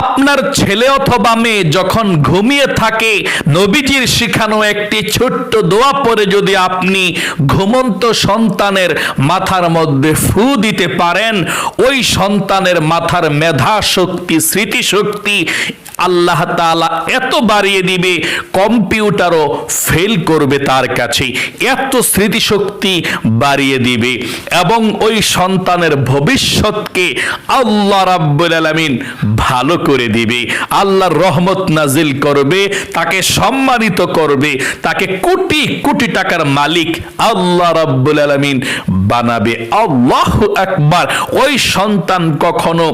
আপনার ছেলে অথবা মেয়ে যখন ঘুমিয়ে থাকে, নবীজির শিখানো একটি ছোট্ট দোয়া পড়ে যদি আপনি ঘুমন্ত সন্তানের মাথার মধ্যে ফু দিতে পারেন, ওই সন্তানের মাথার মেধা শক্তি, স্মৃতিশক্তি আল্লাহ তাআলা এত বাড়িয়ে দিবে, কম্পিউটারও ফেল করবে তার কাছে, এত স্মৃতিশক্তি বাড়িয়ে দিবে। এবং ওই সন্তানের ভবিষ্যৎকে আল্লাহ রাব্বুল আলামিন ভালো করে দিবে, আল্লাহর রহমত নাজিল করবে, তাকে সম্মানিত করবে, তাকে কোটি কোটি টাকার মালিক আল্লাহ রাব্বুল আলামিন বানাবে। আল্লাহু আকবার। ওই সন্তান কখনো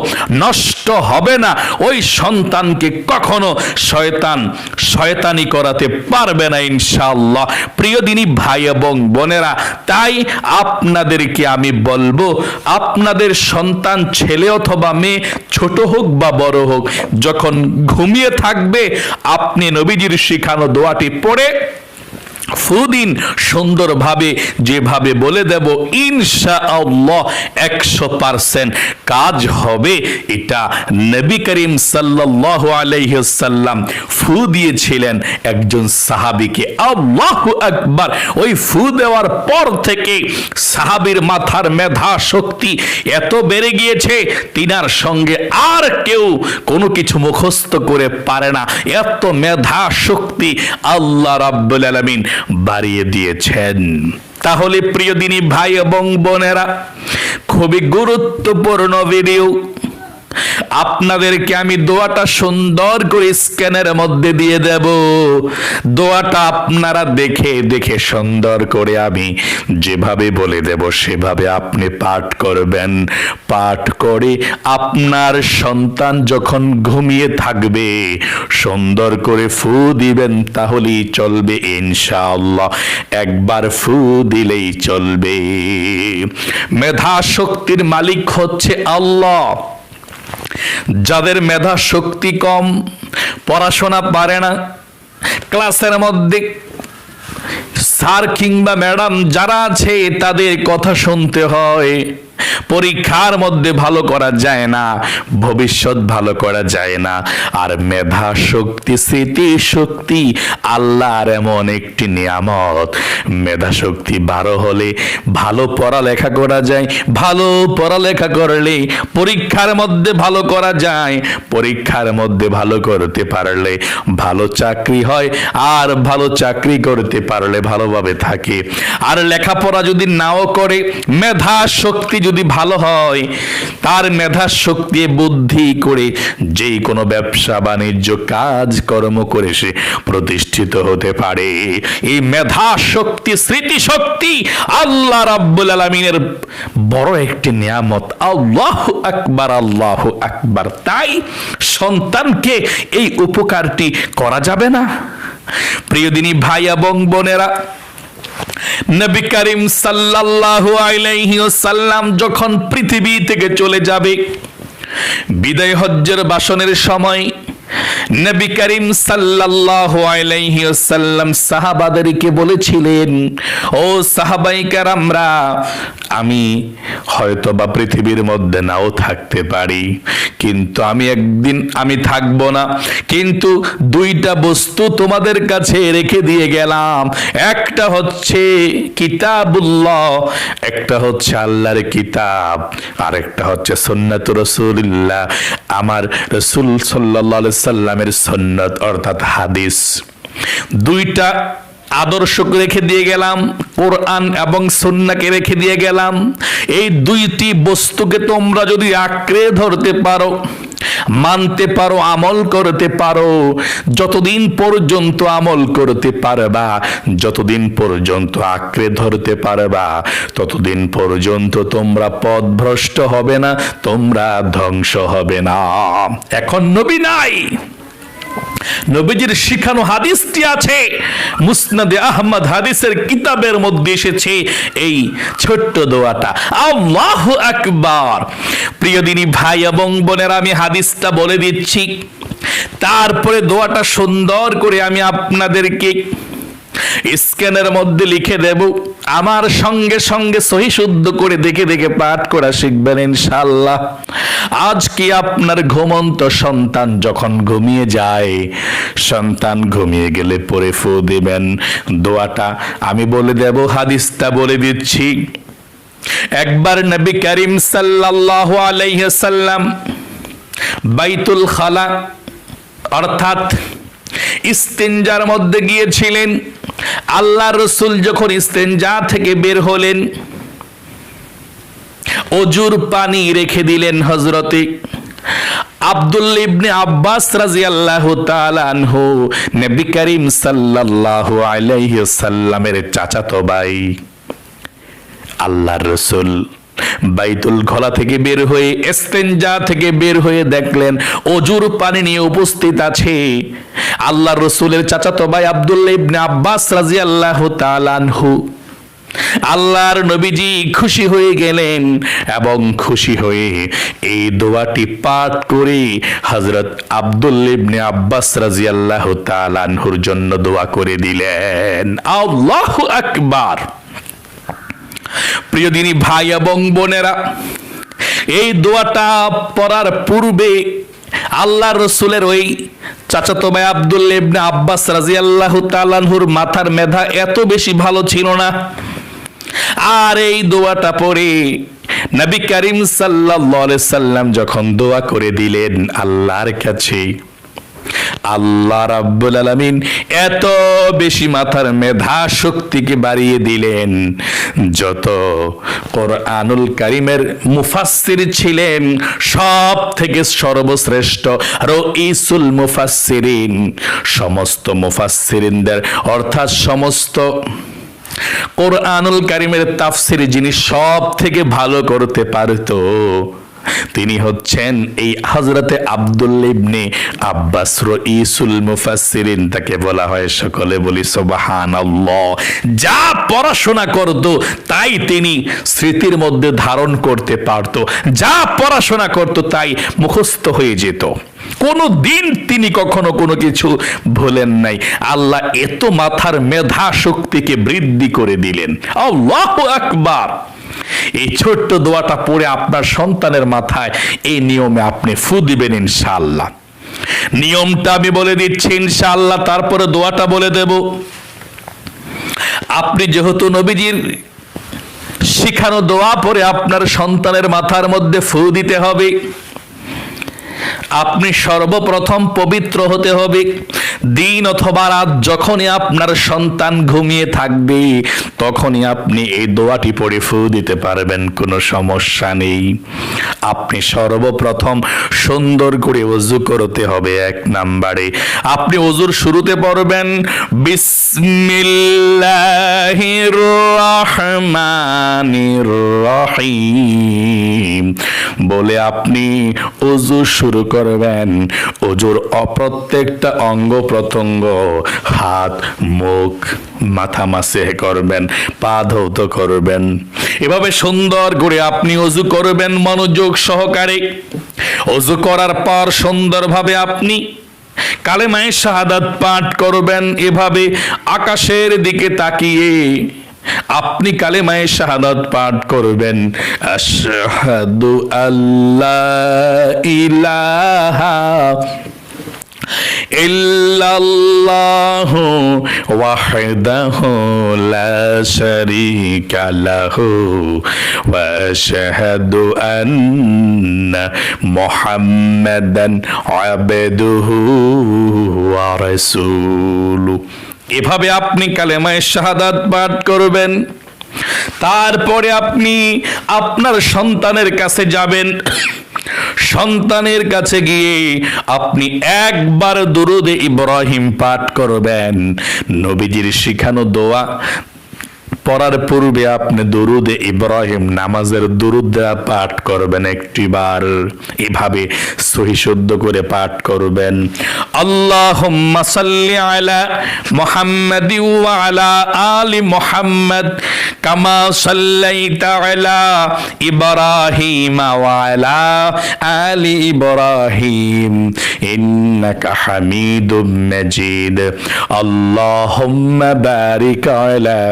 নষ্ট হবে না, ওই সন্তানকে কখনো শয়তানি করাতে পারবে না ইনশাআল্লাহ। প্রিয় দিনী ভাই এবং বোনেরা, তাই আপনাদেরকে আমি বলবো, আপনাদের সন্তান ছেলে অথবা মেয়ে, ছোট হোক বা বড় হোক, যখন ঘুমিয়ে থাকবে আপনি নবীজির শিখানো দোয়াটি পড়ে ফু দিন সুন্দরভাবে, যেভাবে বলে দেব ইনশাআল্লাহ 100% কাজ হবে। এটা নবী করিম সাল্লাল্লাহু আলাইহি ওয়াসাল্লাম ফু দিয়েছিলেন একজন সাহাবীকে। আল্লাহু আকবার। ওই ফু দেওয়ার পর থেকে সাহাবীর মাথার মেধা শক্তি এত বেড়ে গিয়েছে, তিনার সঙ্গে আর কেউ কোনো কিছু মুখস্থ করে পারে না, এত মেধা শক্তি আল্লাহ রাব্বুল আলামিন বাড়িয়ে দিয়েছেন। তাহলে প্রিয় দিনী ভাই এবং বোনেরা, খুবই গুরুত্বপূর্ণ ভিডিও। আপনাদেরকে আমি দোয়াটা সুন্দর করে স্ক্যানের মধ্যে দিয়ে দেব। দোয়াটা আপনারা দেখে দেখে সুন্দর করে আমি যেভাবে বলে দেব সেভাবে আপনি পাঠ করবেন। পাঠ করে আপনার সন্তান যখন ঘুমিয়ে থাকবে সুন্দর করে ফু দিবেন, তাহলেই চলবে ইনশাআল্লাহ। একবার ফু দিলেই চলবে। মেধা শক্তির মালিক হচ্ছে আল্লাহ। যাদের মেধা শক্তি কম, পড়াশোনা পারে না, ক্লাসের মধ্যে স্যার কিংবা ম্যাডাম যারা আছে তাদের কথা শুনতে হয়, পরীক্ষার মধ্যে ভালো করা যায় না, ভবিষ্যৎ ভালো করা যায় না। আর মেধা শক্তি, স্মৃতি শক্তি আল্লাহর এমন একটি নিয়ামত। মেধা শক্তি 12 হলে ভালো পড়ালেখা করা যায়, ভালো পড়ালেখা করলে পরীক্ষার মধ্যে ভালো করা যায়, পরীক্ষার মধ্যে ভালো করতে পারলে ভালো চাকরি হয়, আর ভালো চাকরি করতে পারলে ভালোভাবে থাকে। আর লেখাপড়া যদি নাও করে, মেধা শক্তি যদি ভালো হয়, তার মেধা শক্তি বুদ্ধি করে যেই কোনো ব্যবসা বাণিজ্য কাজ কর্ম করে সে প্রতিষ্ঠিত হতে পারে। এই মেধা শক্তি, স্মৃতি শক্তি আল্লাহ রাব্বুল আলামিনের বড় একটি নিয়ামত। আল্লাহু আকবার, আল্লাহু আকবার। তাই সন্তানকে এই উপকারটি করা যাবে না। প্রিয় দিনী ভাই এবং বোনেরা, নবী করিম সাল্লাল্লাহু আলাইহি ওয়াসাল্লাম যখন পৃথিবী থেকে চলে যাবে, বিদায় হজ্জের ভাষণের সময় নবী করিম সাল্লাল্লাহু আলাইহি ওয়াসাল্লাম সাহাবাদেরকে বলেছিলেন, ও সাহাবায়ে কেরামরা, আমি হয়তোবা পৃথিবীর মধ্যে নাও থাকতে পারি, কিন্তু একদিন আমি থাকবো না, কিন্তু দুইটা বস্তু তোমাদের কাছে রেখে দিয়ে গেলাম। একটা হচ্ছে কিতাবুল্লাহ, একটা হচ্ছে আল্লাহর কিতাব, আর একটা হচ্ছে সুন্নাতুর রাসূলুল্লাহ, আমার রাসূল সাল্লাল্লাহু আলাইহি সাল্লামের সুন্নাত অর্থাৎ হাদিস। দুইটা আদর্শ রেখে দিয়ে গেলাম, কোরআন এবং সুন্নাহকে রেখে দিয়ে গেলাম। এই দুইটি বস্তুকে তোমরা যদি আঁকড়ে ধরতে পারো, মানতে পারো, আমল করতে পারো, যতদিন পর্যন্ত আমল করতে পারবা, যতদিন পর্যন্ত আঁকড়ে ধরতে পারবা, ততদিন পর্যন্ত তোমরা পথভ্রষ্ট হবে না, তোমরা ধ্বংস হবে না। এখন নবী নাই, নবীজির শিখানো হাদিসটি আছে মুসনাদে আহমদ হাদিসের কিতাবের মধ্যে এসেছে এই ছোট্ট দোয়াটা, আল্লাহু আকবার। প্রিয় দিনী ভাই এবং বোনেরা, আমি হাদিসটা বলে দিচ্ছি, তারপরে দোয়াটা সুন্দর করে আমি আপনাদেরকে স্ক্যানের মধ্যে লিখে দেব, আমার সঙ্গে সঙ্গে সহি শুদ্ধ করে দেখে দেখে পাঠ করা শিখবেন ইনশাআল্লাহ। আজ কি আপনার ঘুমন্ত সন্তান যখন ঘুমিয়ে যায়, সন্তান ঘুমিয়ে গেলে পরে ফু দিবেন। দোয়াটা আমি বলে দেব, হাদিসটা বলে দিচ্ছি। একবার নবী করিম সাল্লাল্লাহু আলাইহি সাল্লাম বাইতুল খালা অর্থাৎ ইস্তেঞ্জার মধ্যে গিয়েছিলেন। আল্লাহ রসুল যখন ইস্তেঞ্জা থেকে বের হলেন, অজুর পানি রেখে দিলেন হযরতে আব্দুল্লাহ ইবনে আব্বাস রাদিয়াল্লাহু তাআলা আনহু, নবী করিম সাল্লাল্লাহু আলাইহি সাল্লামের চাচাতো ভাই। আল্লাহর রসুল বাইতুল খলা থেকে বের হয়ে, ইস্তেঞ্জা থেকে বের হয়ে দেখলেন অজুর পানি নিয়ে উপস্থিত আছে আল্লাহর রসুলের চাচাতো ভাই আব্দুল্লাহ ইবনে আব্বাস রাদিয়াল্লাহু তাআলা আনহু। আল্লাহর নবীজি খুশি হয়ে গেলেন এবং খুশি হয়ে এই দোয়াটি পাঠ করে হযরত আব্দুল্লাহ ইবনে আব্বাস রাদিয়াল্লাহু তাআলা আনহুর জন্য দোয়া করে দিলেন। আল্লাহু আকবার। প্রিয় দিনী ভাই এবং বোনেরা, এই দোয়াটা পড়ার পূর্বে আল্লাহর রসুলের ওই চাচাতো ভাই আব্দুল্লাহ ইবনে আব্বাস রাদিয়াল্লাহু তাআলা আনহুর মাথার মেধা এত বেশি ভালো ছিল না। আর এই দোয়াটা পড়ে নবী করিম সাল্লাল্লাহু আলাইহি সাল্লাম যখন দোয়া করে দিলেন আল্লাহর কাছে, আল্লাহ রাব্বুল আলামিন এত বেশি মাথার মেধা শক্তিকে বাড়িয়ে দিলেন, যত কোরআনুল কারীমের মুফাসসির ছিলেন সব থেকে সর্বশ্রেষ্ঠ রঈসুল মুফাসসিরিন, সমস্ত মুফাসসিরিনদের অর্থাৎ সমস্ত কোরআনুল কারীমের তাফসীর যিনি সব থেকে ভালো করতে পারতো, তিনি হচ্ছেন এই হযরতে আব্দুল্লাহ ইবনে আব্বাস রঈসুল মুফাসসিরিন। তাকে বলা হয়, সকলে বলি সুবহানাল্লাহ। যা পড়াশোনা করত তাই তিনি স্মৃতির মধ্যে ধারণ করতে পারত, যা পড়াশোনা করত তাই মুখস্থ হয়ে যেত, কোনো দিন তিনি কখনো কোনো কিছু ভুলেন নাই। আল্লাহ এত মাথার মেধা শক্তিকে বৃদ্ধি করে দিলেন। আল্লাহু আকবার। এই ছোট্ট দোয়াটা পড়ে আপনার সন্তানের মাথায় এই নিয়মে আপনি ফু দিবেন ইনশাআল্লাহ। নিয়মটা আমি বলে দিচ্ছি ইনশাআল্লাহ, তারপরে দোয়াটা বলে দেব। আপনি যেহেতু নবীজির শিখানো দোয়া পড়ে আপনার সন্তানের মাথার মধ্যে ফু দিতে হবে, আপনি সর্বপ্রথম পবিত্র হতে হবে। দিন অথবা রাত যখনই আপনার সন্তান ঘুমিয়ে থাকবে তখনই আপনি এই দোয়াটি পড়ে ফু দিতে পারবেন, কোনো সমস্যা নেই। আপনি সর্বপ্রথম সুন্দর করে ওযু করতে হবে। এক নম্বরে আপনি ওযুর শুরুতে পড়বেন বিসমিল্লাহির রহমানির রহিম বলে আপনি ওযু শুরু করবেন। ওযুর প্রত্যেকটা অঙ্গ প্রত্যঙ্গ, হাত, মুখ, মাথা মাসে করবেন, পা ধৌত করবেন। এভাবে সুন্দর করে আপনি ওযু করবেন মনোযোগ সহকারে। ওযু করার পর সুন্দরভাবে আপনি কালেমায়ে শাহাদাত পাঠ করবেন। এভাবে আকাশের দিকে তাকিয়ে আপনি কালেমায়ে শাহাদাত পাঠ করবেন, আশহাদু আল্লা ইলাহা ইল্লাল্লাহু ওয়াহদাহু লা শারীকা লাহু ওয়া আশহাদু আন্না মুহাম্মাদান আবদুহু ওয়া রাসূলুহু। এভাবে আপনি কালেমায়ে শাহাদাত পাঠ করবেন। তারপরে আপনি আপনার সন্তানের কাছে যাবেন। সন্তানের কাছে গিয়ে আপনি একবার দুরূদে ইব্রাহিম পাঠ করবেন। নবীজির শিখানো দোয়া পড়ার পূর্বে আপনি দুরুদে ইব্রাহিম নামাজের দুরুদ পাঠ করবেন একটিবার, এভাবে সহি শুদ্ধ করে পাঠ করবেন। আল্লাহুম্মা সাল্লি আলা মুহাম্মাদি ওয়া আলা আলি মুহাম্মাদ কামা সাল্লাইতা আলা ইব্রাহিম ওয়া আলা আলি ইব্রাহিম ইন্নাকা হামিদুম মাজিদ। আল্লাহুম্মা বারিক আলা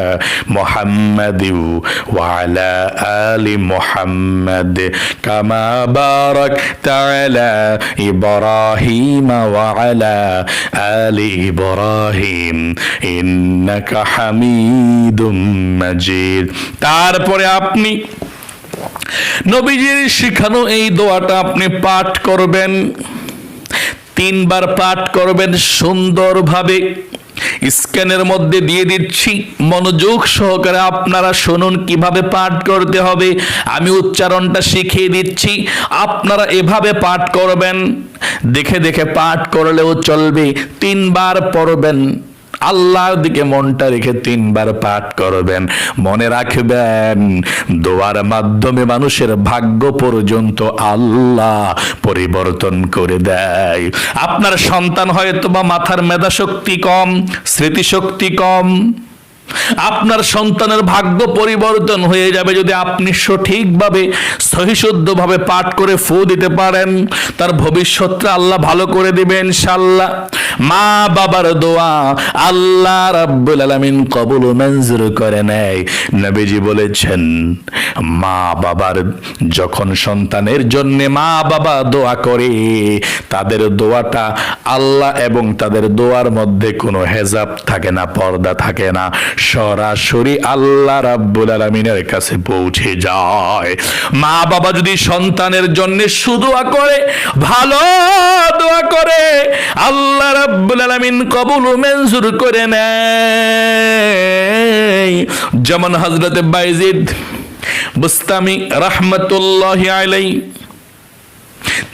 মুহাম্মাদি ওয়া আলা আলি মুহাম্মাদ কামা বারাকতা আলা ইব্রাহিম ওয়া আলা আলি ইব্রাহিম ইন্নাকা হামিদুম মাজিদ। তারপরে আপনি নবীজির শিখানো এই দোয়াটা আপনি পাঠ করবেন, 3 বার পাঠ করবেন সুন্দরভাবে। স্ক্যানের মধ্যে দিয়ে দিচ্ছি, মনোযোগ সহকারে আপনারা শুনুন কিভাবে পাঠ করতে হবে। আমি উচ্চারণটা শিখিয়ে দিচ্ছি, আপনারা এভাবে পাঠ করবেন। দেখে দেখে পাঠ করলেও চলবে, 3 বার পড়বেন। আল্লাহর দিকে মনটা রেখে 3 বার পাঠ করবেন। মনে রাখবেন, দোয়ার মাধ্যমে মানুষের ভাগ্য পর্যন্ত আল্লাহ পরিবর্তন করে দেয়। আপনার সন্তান হয়তো বা মাথার মেধা শক্তি কম, স্মৃতিশক্তি কম, আপনার সন্তানের ভাগ্য পরিবর্তন হয়ে যাবে যদি আপনি সঠিকভাবে সহিশুদ্ধভাবে পাঠ করে ফু দিতে পারেন। তার ভবিষ্যৎটা আল্লাহ ভালো করে দিবেন ইনশাআল্লাহ। মা বাবার দোয়া আল্লাহ রাব্বুল আলামিন কবুল ও মঞ্জুর করে নেয়। নবীজি বলেছেন, মা বাবার যখন সন্তানের জন্য মা বাবা দোয়া করে, তাদের দোয়াটা আল্লাহ এবং তাদের দোয়ার মধ্যে কোনো হেজাব থাকে না, পর্দা থাকে না, সরাসরি আল্লাহ রাব্বুল আলামিনের কাছে পৌঁছে যায়। মা বাবা যদি সন্তানের জন্য সুদোয়া করে, ভালো দোয়া করে, আল্লাহ রাব্বুল আলামিন কবুল ও মঞ্জুর করে নেয়। যেমন হযরত বাইজিদ বুস্তামি রাহমাতুল্লাহি আলাইহি,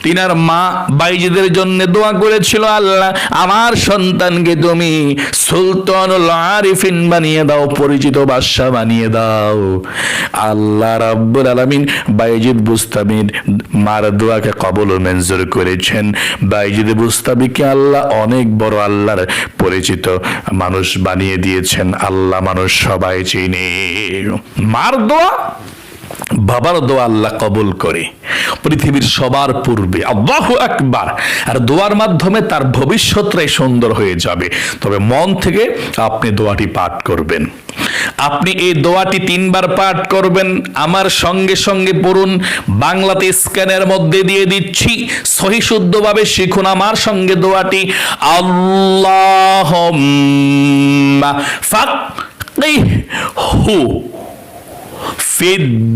তিনার মা বাইজিদের জন্য দোয়া করেছিল, আল্লাহ আমার সন্তানকে তুমি সুলতানুল আরিফিন বানিয়ে দাও, পরিচিত বাদশা বানিয়ে দাও। আল্লাহ রাব্বুল আলামিন বাইজিদ বুস্তামির মার দোয়াকে কবুল ও মঞ্জুর করেছেন। বাইজিদ বুস্তামিকে আল্লাহ অনেক বড় আল্লাহর পরিচিত মানুষ বানিয়ে দিয়েছেন। আল্লাহ মানুষ সবাই চিনে। মার দোয়া, বাবার দোয়া আল্লাহ কবুল করে পৃথিবীর সবার পূর্বে। আল্লাহু আকবার। আর দোয়ার মাধ্যমে তার ভবিষ্যৎটাই সুন্দর হয়ে যাবে। তবে মন থেকে আপনি দোয়াটি পাঠ করবেন। আপনি এই দোয়াটি 3 বার পাঠ করবেন। আমার সঙ্গে সঙ্গে পড়ুন, বাংলাতে স্ক্যানের মধ্যে দিয়ে দিচ্ছি, সহি শুদ্ধভাবে শিখুন আমার সঙ্গে দোয়াটি। আল্লাহুম্মা ফাক্কিহহু ফিদ্দীন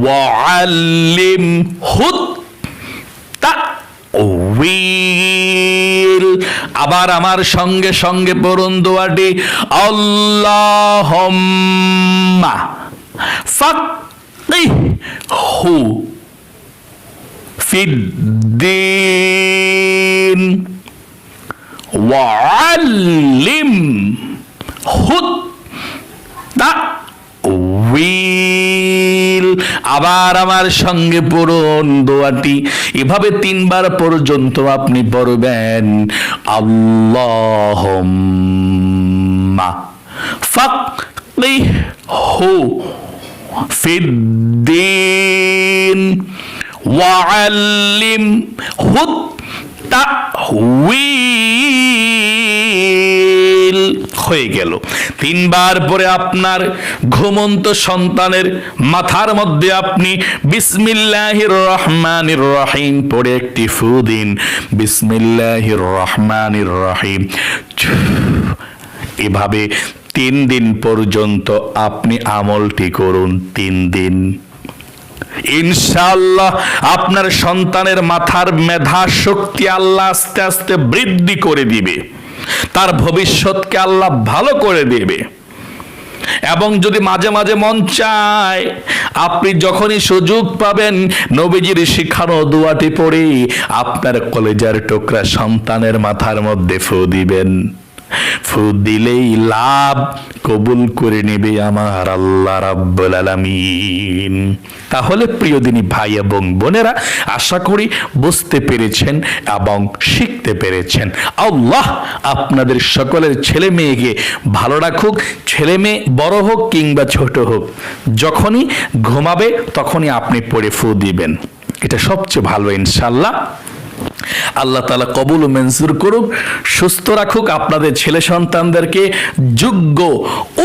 ওয়াআল্লিমহু তা'ওয়ীল। আবার আমার সঙ্গে সঙ্গে পড়ুন দোয়াটি, আল্লাহুম্মা ফাক্কিহহু ফিদ্দীন ওয়াআল্লিমহু তা'ওয়ীল। আবার আমার সঙ্গে পড়ুন দোয়াটি, এভাবে 3 বার পর্যন্ত আপনি পড়বেন। আল্লাহুম্মা ফাক্কিহহু ফিদ্দীন ওয়াআল্লিমহু তা'ওয়ীল। হয়ে গেল। 3 বার পরে আপনার ঘুমন্ত সন্তানের মাথার মধ্যে আপনি বিসমিল্লাহির রহমানির রহিম পড়ে একটি ফু দিন। বিসমিল্লাহির রহমানির রহিম। এভাবে 3 দিন পর্যন্ত আপনি আমলটি করুন। 3 দিন ইনশাআল্লাহ আপনার সন্তানের মাথার মেধা শক্তি আল্লাহ আস্তে আস্তে বৃদ্ধি করে দিবে, তার ভবিষ্যৎকে আল্লাহ ভালো করে দেবে। এবং যদি মাঝে মাঝে মন চায়, আপনি যখনই সুযোগ পাবেন নবীজির শিখানো দোয়াটি পড়ে আপনার কলেজার টুকরা সন্তানের মাথার মধ্যে ফু দিবেন। ফু দিলেই লাভ, কবুল করে নেবে আমার আল্লাহ রাব্বুল আলামিন। তাহলে প্রিয় দিনী ভাই এবং বোনেরা, আশা করি বুঝতে পেরেছেন এবং শিখতে পেরেছেন। আল্লাহ আপনাদের সকলের ছেলে মেয়েকে ভালো রাখুক। ছেলে মেয়ে বড় হোক কিংবা ছোট হোক, যখনই ঘুমাবে তখনই আপনি পড়ে ফু দিবেন, এটা সবচেয়ে ভালো ইনশাআল্লাহ। আল্লাহ তাআলা কবুল ও মঞ্জুর করুক, সুস্থ রাখুক আপনাদের ছেলে সন্তানদেরকে, যোগ্য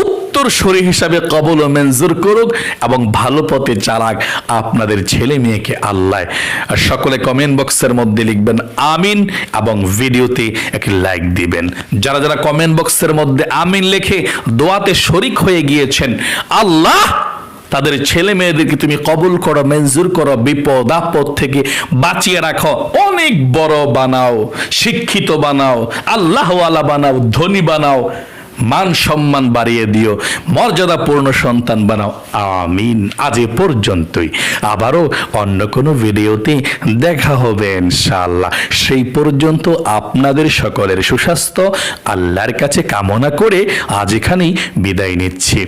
উত্তরসূরি হিসাবে কবুল ও মঞ্জুর করুক এবং ভালো পথে চালাক আপনাদের ছেলে মেয়েকে আল্লাহ। সকলে কমেন্ট বক্সের মধ্যে লিখবেন আমিন এবং ভিডিওতে একটি লাইক দিবেন। যারা যারা কমেন্ট বক্সের মধ্যে আমিন লিখে দোয়াতে শরিক হয়ে গিয়েছেন, আল্লাহ তাদের ছেলে মেয়েদেরকে তুমি কবুল করো, মঞ্জুর করো, বিপদ আপদ থেকে বাঁচিয়ে রাখো, অনেক বড় বানাও, শিক্ষিত বানাও, আল্লাহওয়ালা বানাও, ধনী বানাও, মান সম্মান বাড়িয়ে দিও, মর্যাদাপূর্ণ সন্তান বানাও। আমিন। আজ এ পর্যন্তই, আবারও অন্য কোনো ভিডিওতে দেখা হবে ইনশাআল্লাহ। সেই পর্যন্ত আপনাদের সকলের সুস্বাস্থ্য আল্লাহর কাছে কামনা করে আজ এখানেই বিদায় নিচ্ছি।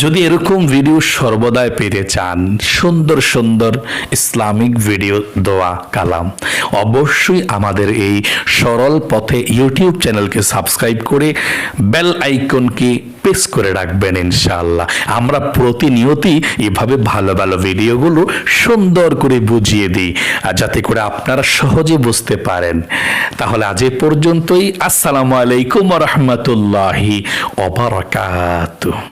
যদি এরকম ভিডিও সর্বদাই পেতে চান, সুন্দর সুন্দর ইসলামিক ভিডিও, দোয়া কালাম, অবশ্যই আমাদের এই সরল পথে ইউটিউব চ্যানেলকে সাবস্ক্রাইব করে বেল আইকনকে প্রেস করে রাখবেন ইনশাআল্লাহ। আমরা প্রতিনিয়তই এভাবে ভালো ভালো ভিডিওগুলো সুন্দর করে বুঝিয়ে দিই, আর যাতে করে আপনারা সহজে বুঝতে পারেন। তাহলে আজ এ পর্যন্তই। আসসালামু আলাইকুম ওয়া রাহমাতুল্লাহি ওয়া বারাকাতুহু।